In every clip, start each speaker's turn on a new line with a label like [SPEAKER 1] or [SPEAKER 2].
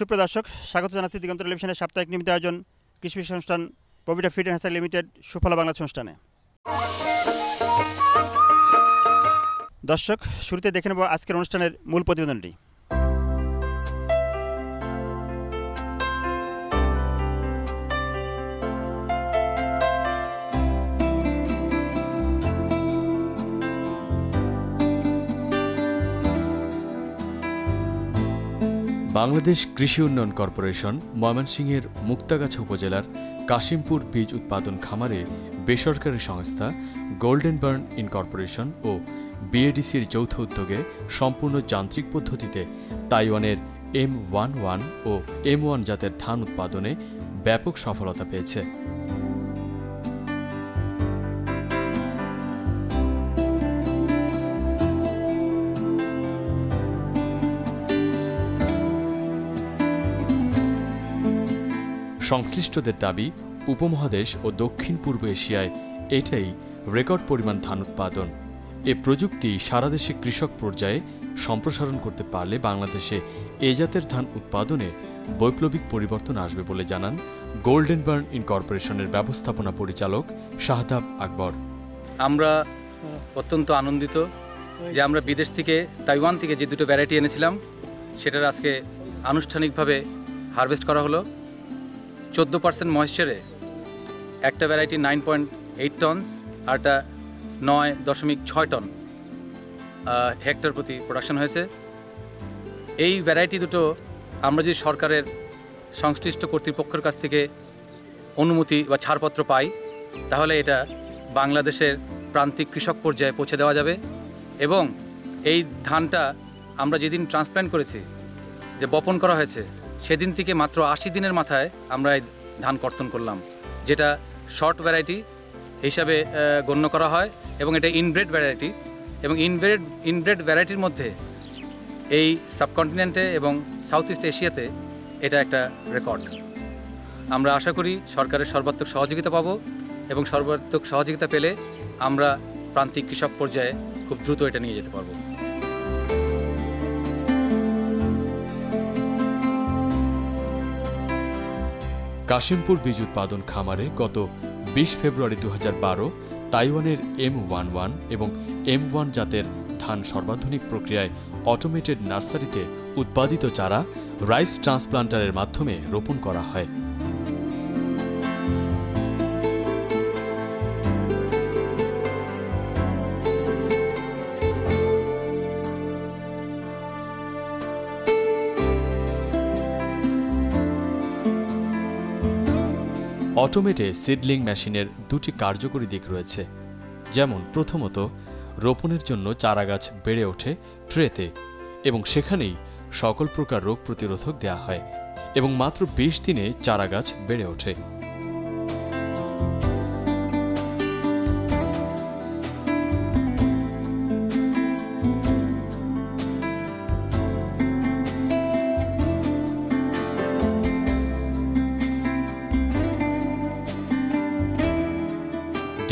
[SPEAKER 1] সুপ্রিয় দর্শক, স্বাগত জানাচ্ছি দিগন্ত টেলিভিশনের সাপ্তাহিক নিয়মিত আয়োজন কৃষি অনুষ্ঠান Provita feed and hatchery limited Sufala Bangla অনুষ্ঠানে। দর্শক, শুরুতে দেখে নেব আজকের অনুষ্ঠানের মূল প্রতিবেদনটি।
[SPEAKER 2] বাংলাদেশ কৃষি উন্নয়ন কর্পোরেশন ময়মনসিংহের মুক্তাগাছা উপজেলার কাশিমপুর বীজ উৎপাদন খামারে বেসরকারি সংস্থা গোল্ডেন বার্ন ইনকর্পোরেশন ও বিএডিসির যৌথ উদ্যোগে সম্পূর্ণ যান্ত্রিক পদ্ধতিতে তাইওয়ানের M11 ও M1 জাতের ধান উৎপাদনে ব্যাপক সফলতা পেয়েছে। সংশ্লিষ্টদের দাবি, উপমহাদেশ ও দক্ষিণ পূর্ব এশিয়ায় এটাই রেকর্ড পরিমাণ ধান উৎপাদন। এ প্রযুক্তি সারা দেশে কৃষক পর্যায়ে সম্প্রসারণ করতে পারলে বাংলাদেশে এ জাতের ধান উৎপাদনে বৈপ্লবিক পরিবর্তন আসবে বলে জানান গোল্ডেন বার্ন ইনকর্পোরেশনের ব্যবস্থাপনা পরিচালক শাহদাব আকবর।
[SPEAKER 3] আমরা অত্যন্ত আনন্দিত যে আমরা বিদেশ থেকে তাইওয়ান থেকে যে দুটো ভ্যারাইটি এনেছিলাম সেটার আজকে আনুষ্ঠানিকভাবে হারভেস্ট করা হলো। 14% ময়েশ্চারে একটা ভ্যারাইটি 9.8 টনস আরটা 9.6 টন হেক্টর প্রতি প্রোডাকশন হয়েছে। এই ভ্যারাইটি দুটো আমরা যদি সরকারের সংশ্লিষ্ট কর্তৃপক্ষের কাছ থেকে অনুমতি বা ছাড়পত্র পাই তাহলে এটা বাংলাদেশের প্রান্তিক কৃষক পর্যায়ে পৌঁছে দেওয়া যাবে এবং এই ধানটা আমরা যেদিন ট্রান্সপ্ল্যান্ট করেছি, যে বপন করা হয়েছে, সেদিন থেকে মাত্র 80 দিনের মাথায় আমরা এই ধান কর্তন করলাম, যেটা শর্ট ভ্যারাইটি হিসাবে গণ্য করা হয় এবং এটা ইনব্রেড ভ্যারাইটি এবং ইনব্রেড ভ্যারাইটির মধ্যে এই সাবকন্টিনেন্টে এবং সাউথ ইস্ট এশিয়াতে এটা একটা রেকর্ড। আমরা আশা করি সরকারের সর্বাত্মক সহযোগিতা পাবো এবং সর্বাত্মক সহযোগিতা পেলে আমরা প্রান্তিক কৃষক পর্যায়ে খুব দ্রুত এটা নিয়ে যেতে পারবো।
[SPEAKER 2] কাশিমপুর বীজ উৎপাদন খামারে গত 20 ফেব্রুয়ারি 2012 তাইওয়ানের M11 এবং M1 জাতের ধান সর্বাধুনিক প্রক্রিয়ায় অটোমেটেড নার্সারিতে উৎপাদিত চারা রাইস ট্রান্সপ্লান্টারের মাধ্যমে রোপণ করা হয়। অটোমেটে সিডলিং মেশিনের দুটি কার্যকরী দিক রয়েছে, যেমন প্রথমত রোপণের জন্য চারাগাছ বেড়ে ওঠে ট্রেতে এবং সেখানেই সকল প্রকার রোগ প্রতিরোধক দেয়া হয় এবং মাত্র 20 দিনে চারাগাছ বেড়ে ওঠে।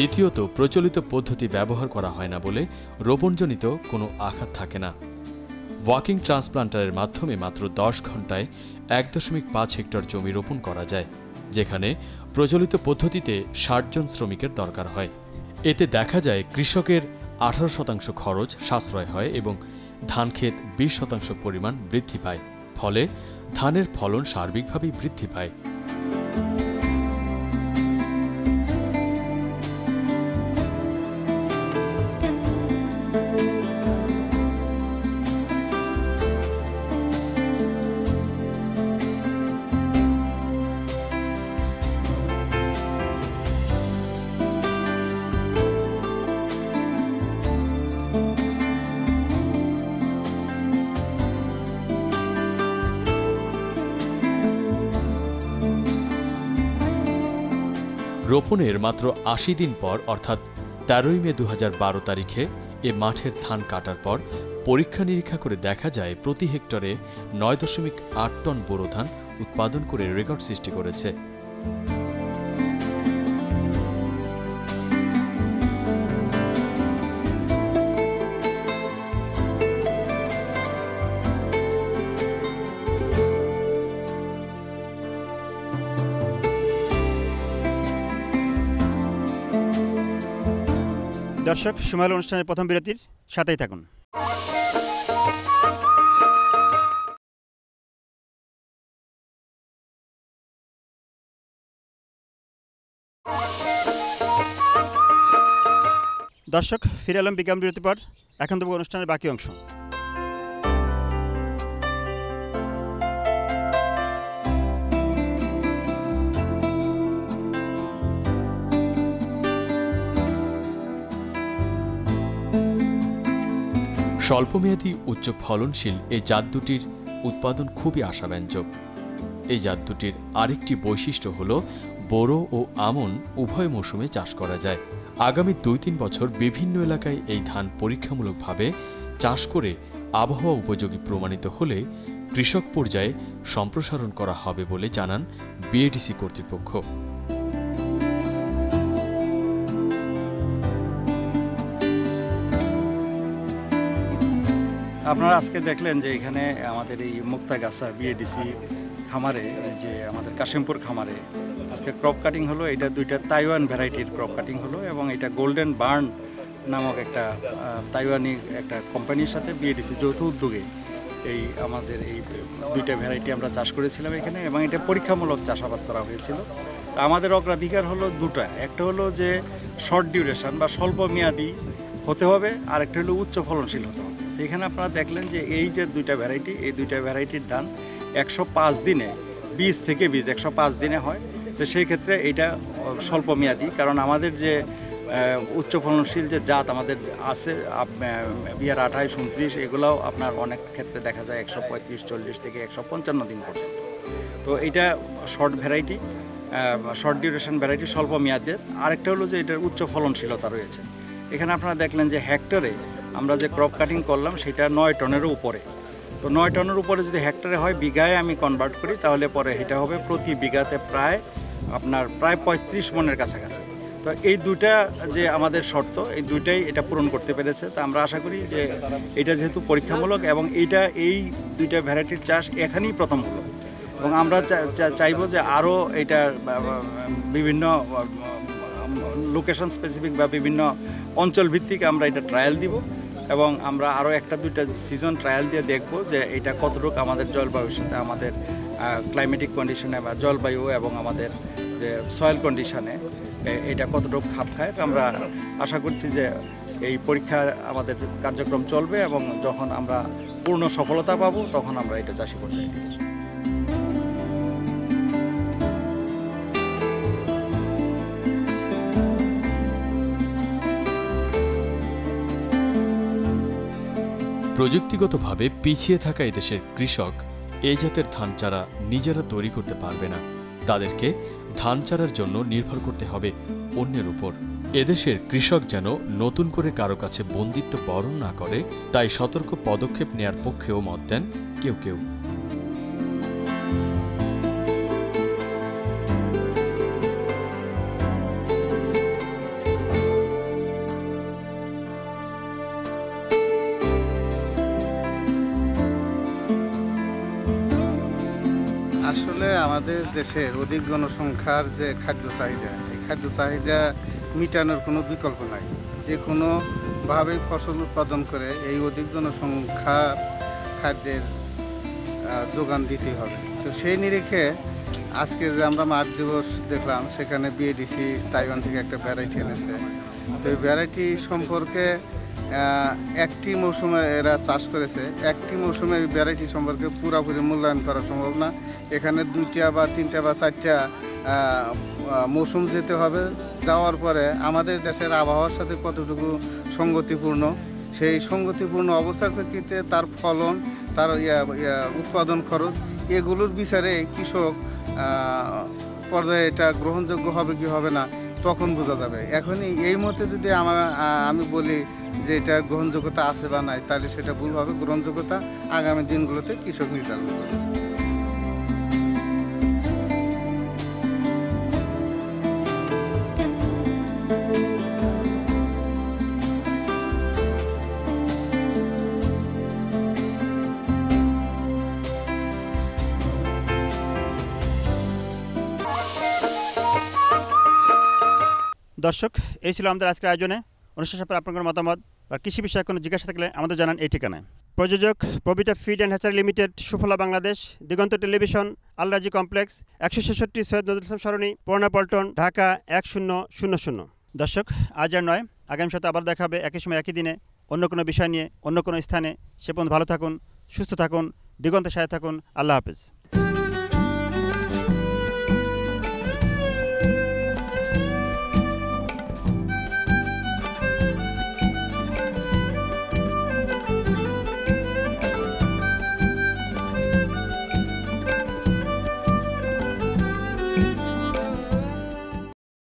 [SPEAKER 2] দ্বিতীয়ত, প্রচলিত পদ্ধতি ব্যবহার করা হয় না বলে রোপণজনিত কোনো আঘাত থাকে না। ওয়াকিং ট্রান্সপ্লান্টারের মাধ্যমে মাত্র 10 ঘন্টায় 1.5 হেক্টর জমি রোপণ করা যায়, যেখানে প্রচলিত পদ্ধতিতে 60 জন শ্রমিকের দরকার হয়। এতে দেখা যায় কৃষকের 18% খরচ সাশ্রয় হয় এবং ধানক্ষেত 20% পরিমাণ বৃদ্ধি পায়, ফলে ধানের ফলন সার্বিকভাবেই বৃদ্ধি পায়। রোপণের মাত্র 80 দিন পর অর্থাৎ 13 মে 2012 তারিখে এ মাঠের ধান কাটার পর পরীক্ষা নিরীক্ষা করে দেখা যায় প্রতি হেক্টরে 9.8 টন বোরো ধান উৎপাদন করে রেকর্ড সৃষ্টি করেছে।
[SPEAKER 1] দর্শক, সময় হলো অনুষ্ঠানের প্রথম বিরতির, সাথেই থাকুন। দর্শক, ফিরে এলাম বিজ্ঞান বিরতির পর। এখন দেবো অনুষ্ঠানের বাকি অংশ।
[SPEAKER 2] স্বল্পমেয়াদী উচ্চ ফলনশীল এই জাত দুটির উৎপাদন খুবই আশাব্যঞ্জক। এই জাত দুটির আরেকটি বৈশিষ্ট্য হল বোরো ও আমন উভয় মৌসুমে চাষ করা যায়। আগামী 2-3 বছর বিভিন্ন এলাকায় এই ধান পরীক্ষামূলকভাবে চাষ করে আবহাওয়া উপযোগী প্রমাণিত হলে কৃষক পর্যায়ে সম্প্রসারণ করা হবে বলে জানান বিএডিসি কর্তৃপক্ষ।
[SPEAKER 4] আপনারা আজকে দেখলেন যে এখানে আমাদের এই মুক্তাগাছা বিএডিসি খামারে, যে আমাদের কাশিমপুর খামারে আজকে ক্রপ কাটিং হলো। এটা 2টা তাইওয়ান ভ্যারাইটির ক্রপ কাটিং হলো এবং এটা গোল্ডেন বার্ন নামক একটা তাইওয়ানি একটা কোম্পানির সাথে বিএডিসি যৌথ উদ্যোগে এই আমাদের এই 2টা ভ্যারাইটি আমরা চাষ করেছিলাম এখানে, এবং এটা পরীক্ষামূলক চাষাবাদ করা হয়েছিল। তো আমাদের অগ্রাধিকার হলো 2টা। একটা হলো যে শর্ট ডিউরেশন বা স্বল্প মেয়াদি হতে হবে, আর একটা হলো উচ্চ ফলনশীল হতে হবে। এখানে আপনারা দেখলেন যে এই যে 2টা ভ্যারাইটি, এই 2টা ভ্যারাইটির ধান 105 দিনে বীজ থেকে বীজ 105 দিনে হয়। তো সেই ক্ষেত্রে এটা স্বল্প মেয়াদি, কারণ আমাদের যে উচ্চ ফলনশীল যে জাত আমাদের আছে বিয়ার 28, 29, এগুলোও আপনার অনেক ক্ষেত্রে দেখা যায় 135, 40 থেকে 155 দিন পর্যন্ত। তো এটা short variety, short duration variety, স্বল্প মেয়াদের। আরেকটা হলো যে এটার উচ্চ ফলনশীলতা রয়েছে। এখানে আপনারা দেখলেন যে হেক্টরে আমরা যে ক্রপ কাটিং করলাম সেটা 9 টনেরও উপরে। তো 9 টনের উপরে যদি হেক্টরে হয়, বিঘায় আমি কনভার্ট করি, তাহলে পরে এটা হবে প্রতি বিঘাতে প্রায় 35 মনের কাছাকাছি। তো এই 2টা যে আমাদের শর্ত, এই 2টাই এটা পূরণ করতে পেরেছে। তো আমরা আশা করি যে এটা যেহেতু পরীক্ষামূলক এবং এই 2টা ভ্যারাইটির চাষ এখানেই প্রথম হলো, এবং আমরা চাইবো যে আরও এটা বিভিন্ন লোকেশন স্পেসিফিক বা বিভিন্ন অঞ্চল ভিত্তিক আমরা এটা ট্রায়াল দিব, এবং আমরা আরও 1-2টা সিজন ট্রায়াল দিয়ে দেখব যে এটা কতটুকু আমাদের জলবায়ুর সাথে, আমাদের ক্লাইমেটিক কন্ডিশনে বা জলবায়ু এবং আমাদের যে সয়েল কন্ডিশনে এটা কতটুকু খাপ খায়। তো আমরা আশা করছি যে এই পরীক্ষা আমাদের কার্যক্রম চলবে, এবং যখন আমরা পূর্ণ সফলতা পাবো তখন আমরা এটা চাষি পর্যায়ে দিব।
[SPEAKER 2] প্রযুক্তিগতভাবে পিছিয়ে থাকা এদেশের কৃষক এই জাতের ধান চারা নিজেরা তৈরি করতে পারবে না। তাদেরকে ধান চারার জন্য নির্ভর করতে হবে অন্যের উপর। এদেশের কৃষক যেন নতুন করে কারো কাছে বন্দিত্ব বরণ না করে, তাই সতর্ক পদক্ষেপ নেয়ার পক্ষেও মত দেন কেউ কেউ।
[SPEAKER 5] আসলে আমাদের দেশের অধিক জনসংখ্যার যে খাদ্য চাহিদা, এই খাদ্য চাহিদা মিটানোর কোনো বিকল্প নাই। যে কোনোভাবেই ফসল উৎপাদন করে এই অধিক জনসংখ্যার খাদ্যের যোগান দিতে হবে। তো সেই নিরিখে আজকে যে আমরা মাঠ দিবস দেখলাম, সেখানে বিএডিসি তাইওয়ান থেকে একটা ভ্যারাইটি এনেছে। তো এই ভ্যারাইটি সম্পর্কে একটি মৌসুমে এরা চাষ করেছে। একটি মৌসুমে এই ভ্যারাইটি সম্পর্কে পুরোপুরি মূল্যায়ন করা সম্ভব না। এখানে 2টা বা 3টা বা 4টা মৌসুম যেতে হবে। যাওয়ার পরে আমাদের দেশের আবহাওয়ার সাথে কতটুকু সঙ্গতিপূর্ণ, সেই সঙ্গতিপূর্ণ অবস্থার প্রেক্ষিতে তার ফলন, তার উৎপাদন খরচ, এগুলোর বিচারে কৃষক পর্যায়ে এটা গ্রহণযোগ্য হবে কি হবে না তখন বোঝা যাবে। এখনই এই মুহূর্তে যদি আমি বলি যে এটা গ্রহণযোগ্যতা আছে বা নাই, তাহলে সেটা ভুল হবে। গ্রহণযোগ্যতা আগামী দিনগুলোতে কৃষক নির্ধারণ করবে।
[SPEAKER 1] দর্শক, এই ছিল আমাদের আজকের আয়োজনে। অনুষ্ঠান সম্পর্কে আপনার কোনো মতামত বা কৃষি বিষয়ে কোনো জিজ্ঞাসা থাকলে আমাদের জানান এই ঠিকানায়। প্রযোজক Provita feed and hatchery limited, Sufala Bangladesh, Diganta television, Alrazi complex, 166 Syed Nazrul Islam সরণি, পুরানা পল্টন, ঢাকা 1000। দর্শক, আজ আর নয়, আগামী সপ্তাহে আবার দেখা হবে একই সময় একই দিনে অন্য কোনো বিষয় নিয়ে অন্য কোনো স্থানে। সে পর্যন্ত ভালো থাকুন, সুস্থ থাকুন, দিগন্তের সাথে থাকুন। আল্লাহ হাফেজ।